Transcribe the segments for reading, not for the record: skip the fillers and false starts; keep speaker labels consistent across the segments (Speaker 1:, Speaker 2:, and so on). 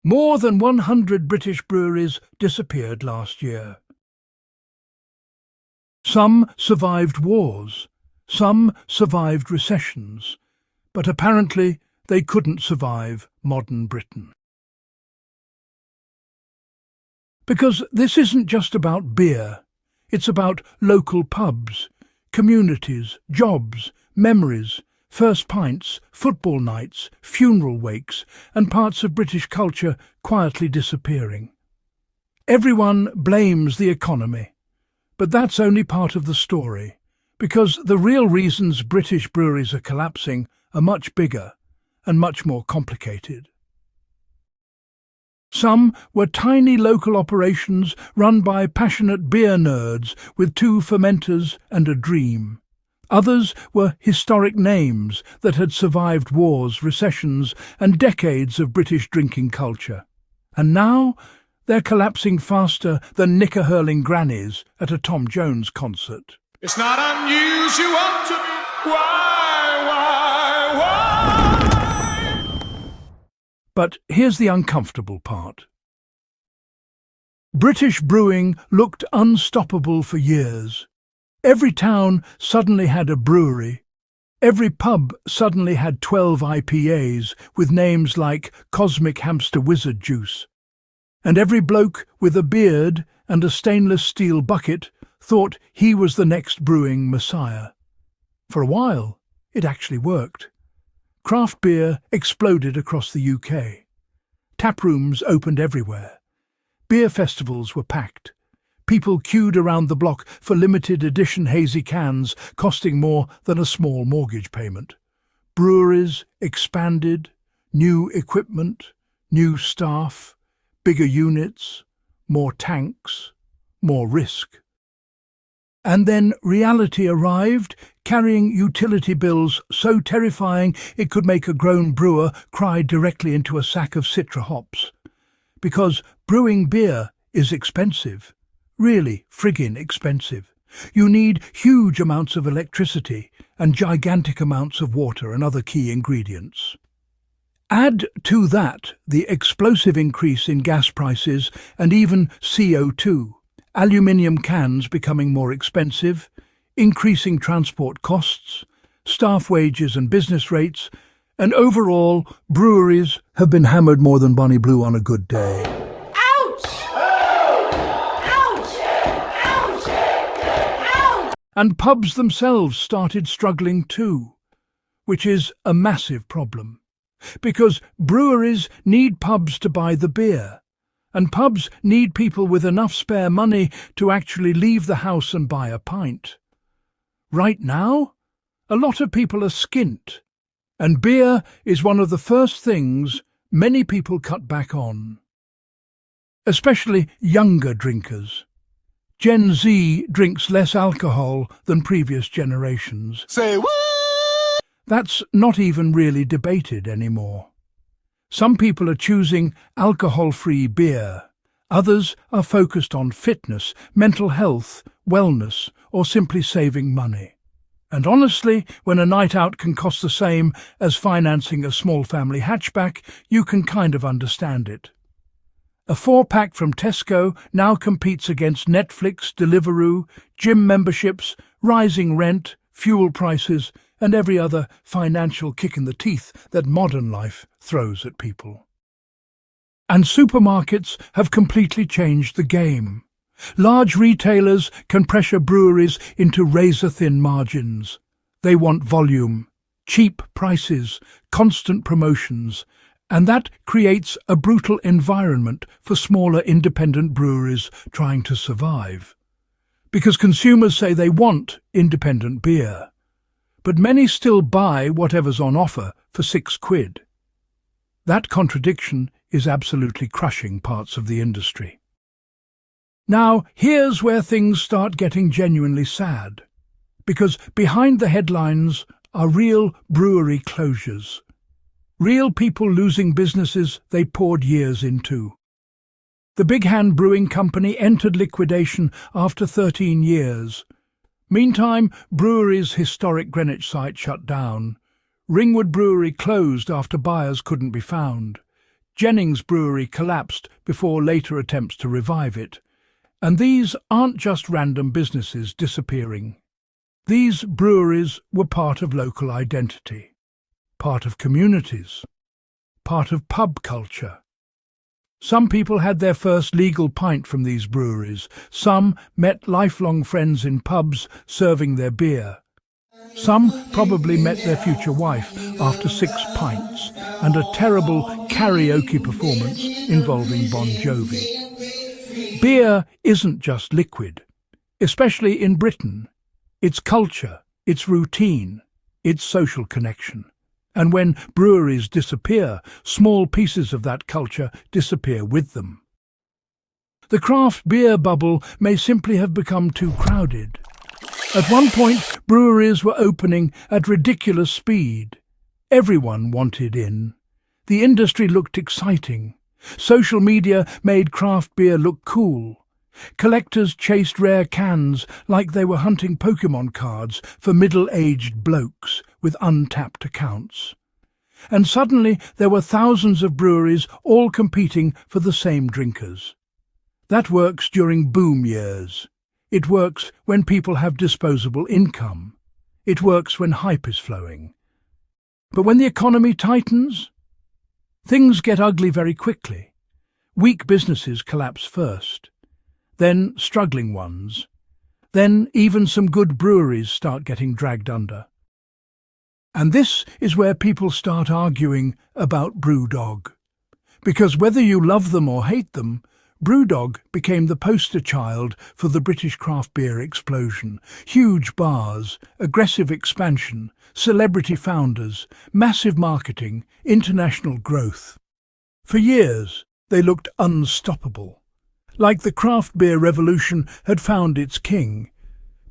Speaker 1: More than 100 British breweries disappeared last year. Some survived wars, some survived recessions, but apparently they couldn't survive modern Britain. Because this isn't just about beer, it's about local pubs, communities, jobs, memories, first pints, football nights, funeral wakes, and parts of British culture quietly disappearing. Everyone blames the economy, but that's only part of the story, because the real reasons British breweries are collapsing are much bigger and much more complicated. Some were tiny local operations run by passionate beer nerds with 2 fermenters and a dream. Others were historic names that had survived wars, recessions, and decades of British drinking culture. And now they're collapsing faster than knicker-hurling grannies at a Tom Jones concert.
Speaker 2: It's not unusual to be. Why?
Speaker 1: But here's the uncomfortable part. British brewing looked unstoppable for years. Every town suddenly had a brewery. Every pub suddenly had 12 IPAs with names like Cosmic Hamster Wizard Juice. And every bloke with a beard and a stainless steel bucket thought he was the next brewing messiah. For a while, it actually worked. Craft beer exploded across the UK. Tap rooms opened everywhere. Beer festivals were packed. People queued around the block for limited edition hazy cans costing more than a small mortgage payment. Breweries expanded, new equipment, new staff, bigger units, more tanks, more risk. And then reality arrived, carrying utility bills so terrifying it could make a grown brewer cry directly into a sack of Citra hops. Because brewing beer is expensive. Really friggin' expensive. You need huge amounts of electricity and gigantic amounts of water and other key ingredients. Add to that the explosive increase in gas prices and even CO2, aluminium cans becoming more expensive, increasing transport costs, staff wages and business rates, and overall, breweries have been hammered more than Bonnie Blue on a good day. And pubs themselves started struggling too, which is a massive problem. Because breweries need pubs to buy the beer, and pubs need people with enough spare money to actually leave the house and buy a pint. Right now, a lot of people are skint, and beer is one of the first things many people cut back on. Especially younger drinkers. Gen Z drinks less alcohol than previous generations.
Speaker 2: Say what?
Speaker 1: That's not even really debated anymore. Some people are choosing alcohol-free beer. Others are focused on fitness, mental health, wellness, or simply saving money. And honestly, when a night out can cost the same as financing a small family hatchback, you can kind of understand it. A 4-pack from Tesco now competes against Netflix, Deliveroo, gym memberships, rising rent, fuel prices, and every other financial kick in the teeth that modern life throws at people. And supermarkets have completely changed the game. Large retailers can pressure breweries into razor-thin margins. They want volume, cheap prices, constant promotions, and that creates a brutal environment for smaller independent breweries trying to survive. Because consumers say they want independent beer, but many still buy whatever's on offer for £6. That contradiction is absolutely crushing parts of the industry. Now, here's where things start getting genuinely sad, because behind the headlines are real brewery closures. Real people losing businesses they poured years into. The Big Hand Brewing Company entered liquidation after 13 years. Meantime, Brewery's historic Greenwich site shut down. Ringwood Brewery closed after buyers couldn't be found. Jennings Brewery collapsed before later attempts to revive it. And these aren't just random businesses disappearing. These breweries were part of local identity, part of communities, part of pub culture. Some people had their first legal pint from these breweries. Some met lifelong friends in pubs serving their beer. Some probably met their future wife after 6 pints and a terrible karaoke performance involving Bon Jovi. Beer isn't just liquid, especially in Britain. It's culture, it's routine, it's social connection. And when breweries disappear, small pieces of that culture disappear with them. The craft beer bubble may simply have become too crowded. At one point, breweries were opening at ridiculous speed. Everyone wanted in. The industry looked exciting. Social media made craft beer look cool. Collectors chased rare cans like they were hunting Pokemon cards for middle-aged blokes with untapped accounts. And suddenly there were thousands of breweries all competing for the same drinkers. That works during boom years. It works when people have disposable income. It works when hype is flowing. But when the economy tightens, things get ugly very quickly. Weak businesses collapse first, then struggling ones, then even some good breweries start getting dragged under. And this is where people start arguing about BrewDog. Because whether you love them or hate them, BrewDog became the poster child for the British craft beer explosion. Huge bars, aggressive expansion, celebrity founders, massive marketing, international growth. For years, they looked unstoppable. Like the craft beer revolution had found its king.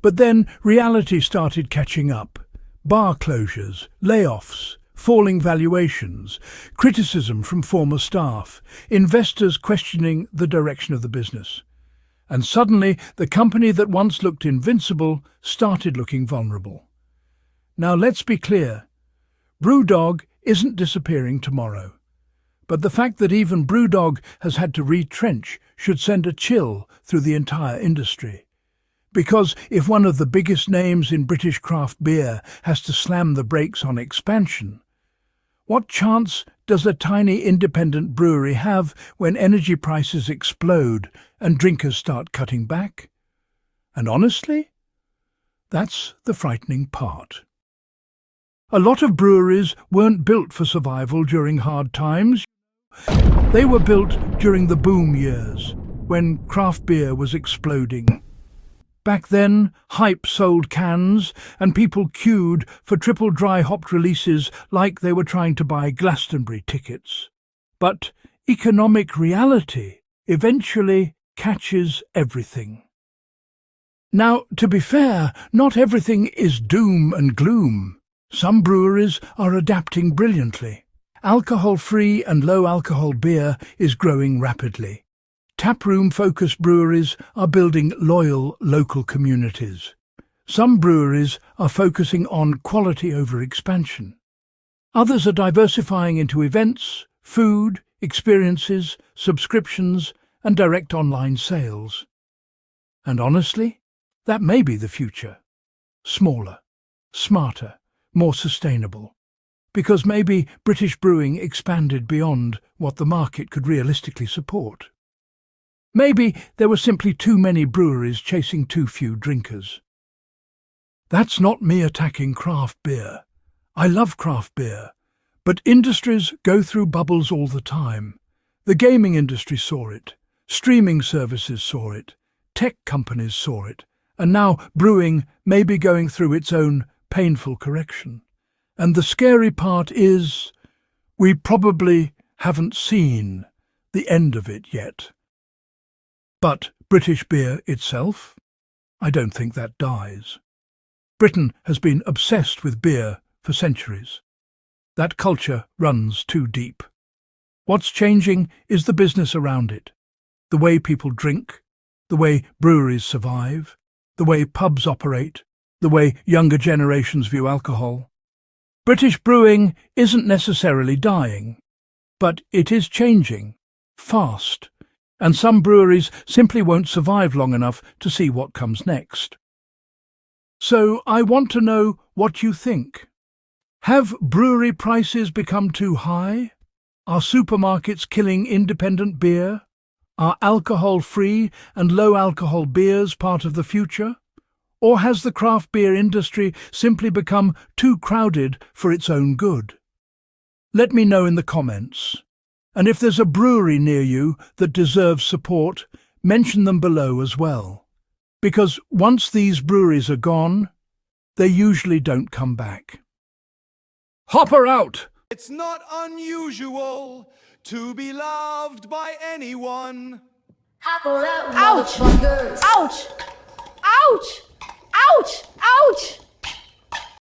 Speaker 1: But then reality started catching up. Bar closures, layoffs, falling valuations, criticism from former staff, investors questioning the direction of the business. And suddenly, the company that once looked invincible started looking vulnerable. Now let's be clear. BrewDog isn't disappearing tomorrow. But the fact that even BrewDog has had to retrench should send a chill through the entire industry. Because if one of the biggest names in British craft beer has to slam the brakes on expansion, what chance does a tiny independent brewery have when energy prices explode and drinkers start cutting back? And honestly, that's the frightening part. A lot of breweries weren't built for survival during hard times. They were built during the boom years, when craft beer was exploding. Back then, hype sold cans, and people queued for triple dry hopped releases like they were trying to buy Glastonbury tickets. But economic reality eventually catches everything. Now, to be fair, not everything is doom and gloom. Some breweries are adapting brilliantly. Alcohol-free and low-alcohol beer is growing rapidly. Taproom-focused breweries are building loyal local communities. Some breweries are focusing on quality over expansion. Others are diversifying into events, food, experiences, subscriptions, and direct online sales. And honestly, that may be the future. Smaller, smarter, more sustainable. Because maybe British brewing expanded beyond what the market could realistically support. Maybe there were simply too many breweries chasing too few drinkers. That's not me attacking craft beer. I love craft beer. But industries go through bubbles all the time. The gaming industry saw it. Streaming services saw it. Tech companies saw it. And now brewing may be going through its own painful correction. And the scary part is, we probably haven't seen the end of it yet. But British beer itself? I don't think that dies. Britain has been obsessed with beer for centuries. That culture runs too deep. What's changing is the business around it. The way people drink, the way breweries survive, the way pubs operate, the way younger generations view alcohol. British brewing isn't necessarily dying. But it is changing, fast, and some breweries simply won't survive long enough to see what comes next. So I want to know what you think. Have brewery prices become too high? Are supermarkets killing independent beer? Are alcohol-free and low-alcohol beers part of the future? Or has the craft beer industry simply become too crowded for its own good? Let me know in the comments. And if there's a brewery near you that deserves support, mention them below as well. Because once these breweries are gone, they usually don't come back. Hopper out!
Speaker 2: It's not unusual to be loved by anyone.
Speaker 3: Ouch! Ouch! Ouch! Ouch! Ouch!